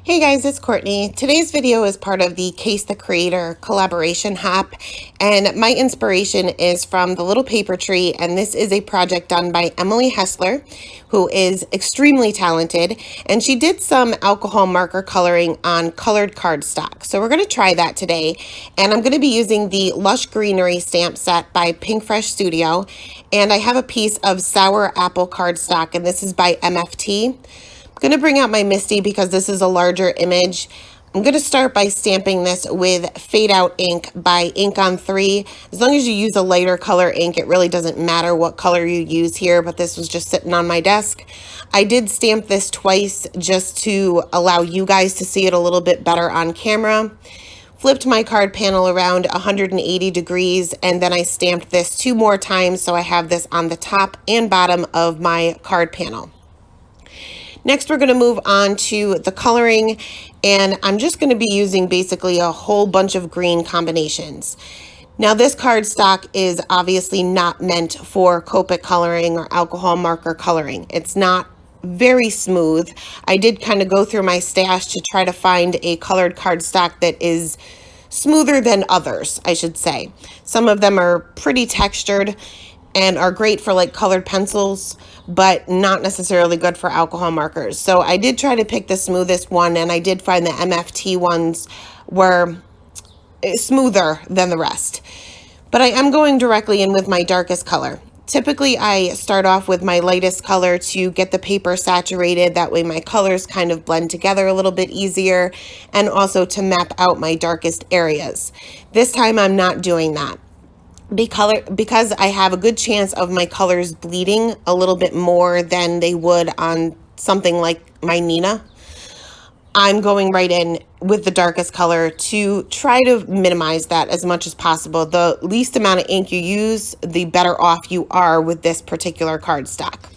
Hey guys, it's Courtney. Today's video is part of the C.A.S.E the Creator collaboration hop, and my inspiration is from the Little Paper Tree, and this is a project done by Emily Hessler, who is extremely talented, and she did some alcohol marker coloring on colored cardstock. So we're going to try that today, and I'm going to be using the Lush Greenery stamp set by Pink Fresh Studio, and I have a piece of sour apple cardstock, and this is by MFT. I'm going to bring out my Misty because this is a larger image. I'm going to start by stamping this with Fade Out ink by Ink on 3. As long as you use a lighter color ink, it really doesn't matter what color you use here, but this was just sitting on my desk. I did stamp this twice just to allow you guys to see it a little bit better on camera. Flipped my card panel around 180 degrees, and then I stamped this 2 more times, so I have this on the top and bottom of my card panel. Next, we're going to move on to the coloring, and I'm just going to be using basically a whole bunch of green combinations. Now, this cardstock is obviously not meant for Copic coloring or alcohol marker coloring. It's not very smooth. I did kind of go through my stash to try to find a colored cardstock that is smoother than others, I should say. Some of them are pretty textured and are great for like colored pencils, but not necessarily good for alcohol markers. So I did try to pick the smoothest one, and I did find the MFT ones were smoother than the rest. But I am going directly in with my darkest color. Typically, I start off with my lightest color to get the paper saturated. That way my colors kind of blend together a little bit easier, and also to map out my darkest areas. This time I'm not doing that. Because I have a good chance of my colors bleeding a little bit more than they would on something like my Nina, I'm going right in with the darkest color to try to minimize that as much as possible. The least amount of ink you use, the better off you are with this particular cardstock.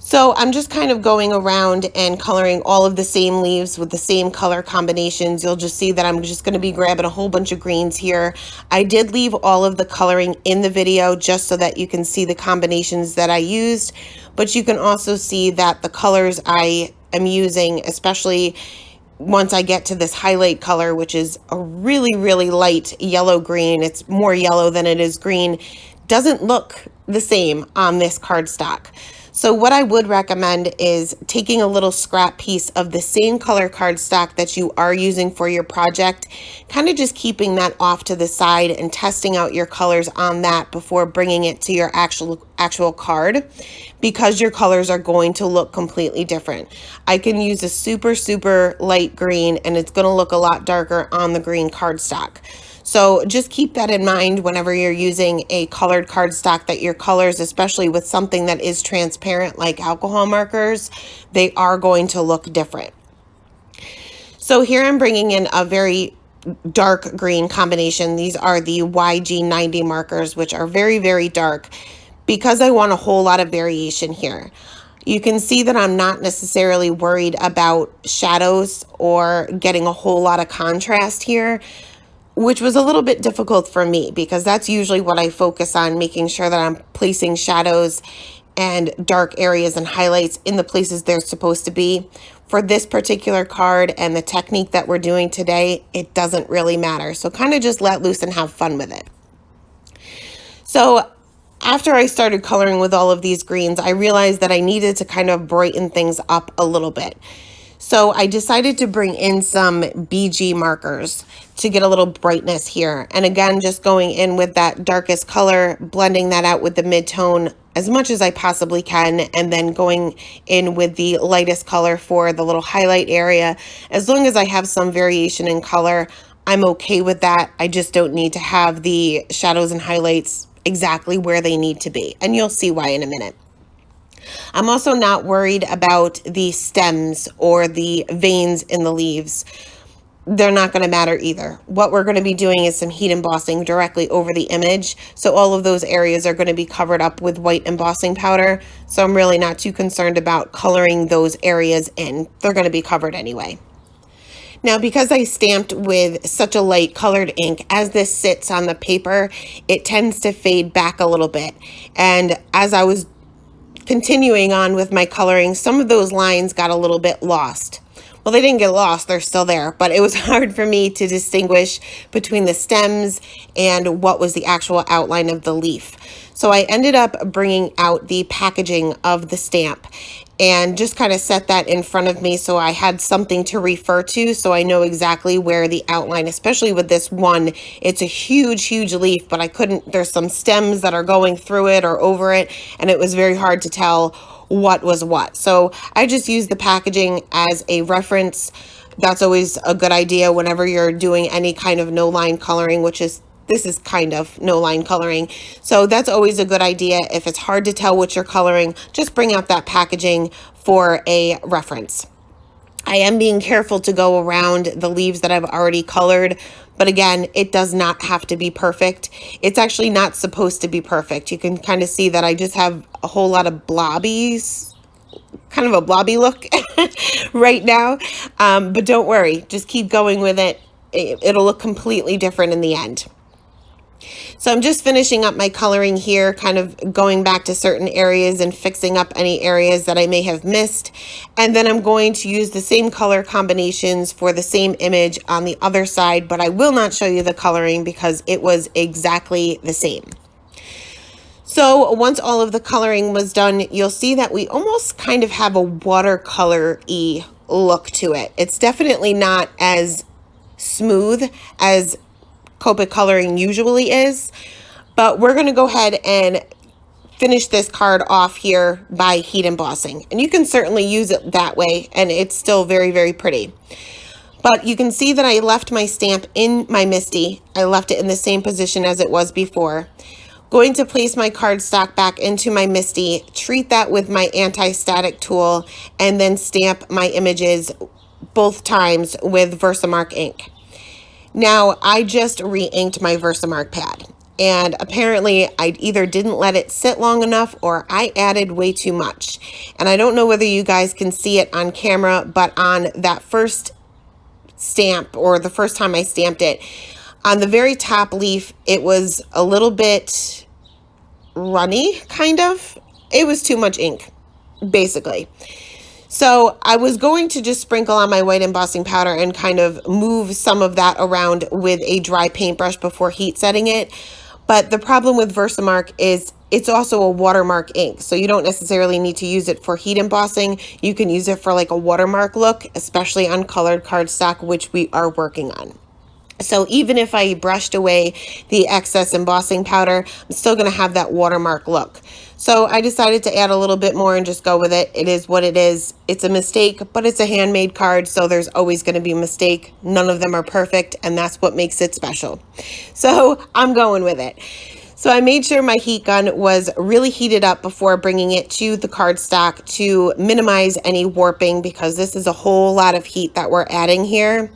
So I'm just kind of going around and coloring all of the same leaves with the same color combinations. You'll just see that I'm just going to be grabbing a whole bunch of greens here. I did leave all of the coloring in the video just so that you can see the combinations that I used, but you can also see that the colors I am using, especially once I get to this highlight color, which is a really, really light yellow green, it's more yellow than it is green, doesn't look the same on this cardstock. So what I would recommend is taking a little scrap piece of the same color cardstock that you are using for your project, kind of just keeping that off to the side and testing out your colors on that before bringing it to your actual card, because your colors are going to look completely different. I can use a super, super light green and it's going to look a lot darker on the green cardstock. So just keep that in mind whenever you're using a colored cardstock, that your colors, especially with something that is transparent like alcohol markers, they are going to look different. So here I'm bringing in a very dark green combination. These are the YG90 markers, which are very, very dark, because I want a whole lot of variation here. You can see that I'm not necessarily worried about shadows or getting a whole lot of contrast here, which was a little bit difficult for me because that's usually what I focus on, making sure that I'm placing shadows and dark areas and highlights in the places they're supposed to be. For this particular card and the technique that we're doing today, it doesn't really matter. So kind of just let loose and have fun with it. So after I started coloring with all of these greens, I realized that I needed to kind of brighten things up a little bit. So I decided to bring in some BG markers to get a little brightness here. And again, just going in with that darkest color, blending that out with the mid-tone as much as I possibly can, and then going in with the lightest color for the little highlight area. As long as I have some variation in color, I'm okay with that. I just don't need to have the shadows and highlights exactly where they need to be. And you'll see why in a minute. I'm also not worried about the stems or the veins in the leaves. They're not going to matter either. What we're going to be doing is some heat embossing directly over the image. So all of those areas are going to be covered up with white embossing powder. So I'm really not too concerned about coloring those areas in. They're going to be covered anyway. Now, because I stamped with such a light colored ink, as this sits on the paper, it tends to fade back a little bit. And as I was continuing on with my coloring, some of those lines got a little bit lost. well, they didn't get lost, they're still there, but it was hard for me to distinguish between the stems and what was the actual outline of the leaf. So I ended up bringing out the packaging of the stamp and just kind of set that in front of me so I had something to refer to, so I know exactly where the outline, especially with this one, it's a huge, huge leaf, but I couldn't, there's some stems that are going through it or over it, and it was very hard to tell what was what. So I just used the packaging as a reference. That's always a good idea whenever you're doing any kind of no line coloring, which is this is kind of no line coloring. So that's always a good idea. If it's hard to tell what you're coloring, just bring out that packaging for a reference. I am being careful to go around the leaves that I've already colored, but again, it does not have to be perfect. It's actually not supposed to be perfect. You can kind of see that I just have a whole lot of blobbies, kind of a blobby look right now, but don't worry, just keep going with it. It'll look completely different in the end. So I'm just finishing up my coloring here, kind of going back to certain areas and fixing up any areas that I may have missed. And then I'm going to use the same color combinations for the same image on the other side, but I will not show you the coloring because it was exactly the same. So once all of the coloring was done, you'll see that we almost kind of have a watercolor-y look to it. It's definitely not as smooth as Copic coloring usually is, but we're going to go ahead and finish this card off here by heat embossing, and you can certainly use it that way and it's still very, very pretty. But you can see that I left my stamp in my MISTI. I left it in the same position as it was before. Going to place my cardstock back into my MISTI, treat that with my anti-static tool, and then stamp my images both times with Versamark ink. Now, I just re-inked my Versamark pad, and apparently I either didn't let it sit long enough or I added way too much. And I don't know whether you guys can see it on camera, but on that first stamp, or the first time I stamped it, on the very top leaf, it was a little bit runny, kind of. It was too much ink, basically. So I was going to just sprinkle on my white embossing powder and kind of move some of that around with a dry paintbrush before heat setting it. But the problem with Versamark is it's also a watermark ink. So you don't necessarily need to use it for heat embossing. You can use it for like a watermark look, especially on colored cardstock, which we are working on. So even if I brushed away the excess embossing powder, I'm still going to have that watermark look. So I decided to add a little bit more and just go with it. It is what it is. It's a mistake, but it's a handmade card, so there's always going to be a mistake. None of them are perfect, and that's what makes it special. So I'm going with it. So I made sure my heat gun was really heated up before bringing it to the cardstock to minimize any warping, because this is a whole lot of heat that we're adding here.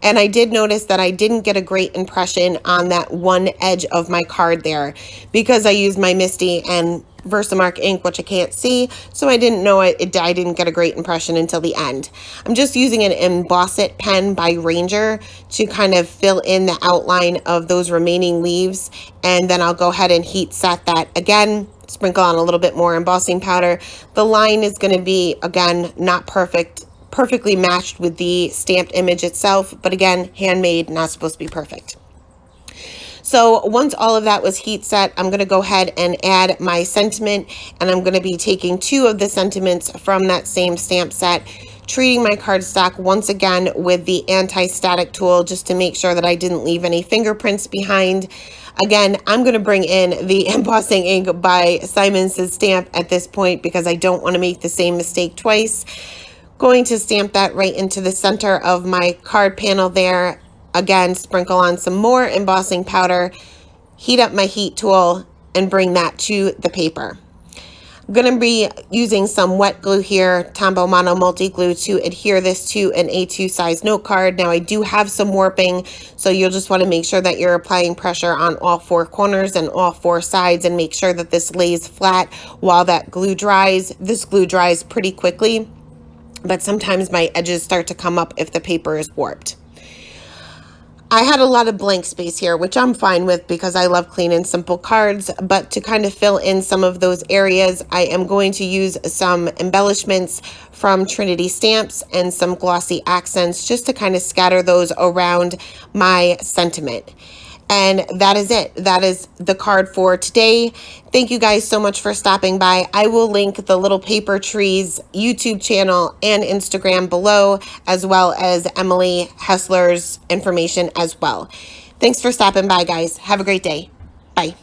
And I did notice that I didn't get a great impression on that one edge of my card there because I used my MISTI and Versamark ink, which I can't see, so I didn't know I didn't get a great impression until the end. I'm just using an Emboss It pen by Ranger to kind of fill in the outline of those remaining leaves, and then I'll go ahead and heat set that again, sprinkle on a little bit more embossing powder. The line is going to be, again, not perfectly matched with the stamped image itself, but again, handmade, not supposed to be perfect. So once all of that was heat set, I'm going to go ahead and add my sentiment, and I'm going to be taking 2 of the sentiments from that same stamp set, treating my cardstock once again with the anti-static tool just to make sure that I didn't leave any fingerprints behind. Again, I'm going to bring in the embossing ink by Simon Says Stamp at this point because I don't want to make the same mistake twice. Going to stamp that right into the center of my card panel there. Again, sprinkle on some more embossing powder, heat up my heat tool, and bring that to the paper. I'm going to be using some wet glue here, Tombow Mono Multi Glue, to adhere this to an A2 size note card. Now, I do have some warping, so you'll just want to make sure that you're applying pressure on all 4 corners and all 4 sides and make sure that this lays flat while that glue dries. This glue dries pretty quickly, but sometimes my edges start to come up if the paper is warped. I had a lot of blank space here, which I'm fine with because I love clean and simple cards, but to kind of fill in some of those areas, I am going to use some embellishments from Trinity Stamps and some glossy accents just to kind of scatter those around my sentiment. And that is it. That is the card for today. Thank you guys so much for stopping by. I will link the Little Paper Trees YouTube channel and Instagram below, as well as Emily Hessler's information as well. Thanks for stopping by, guys. Have a great day. Bye.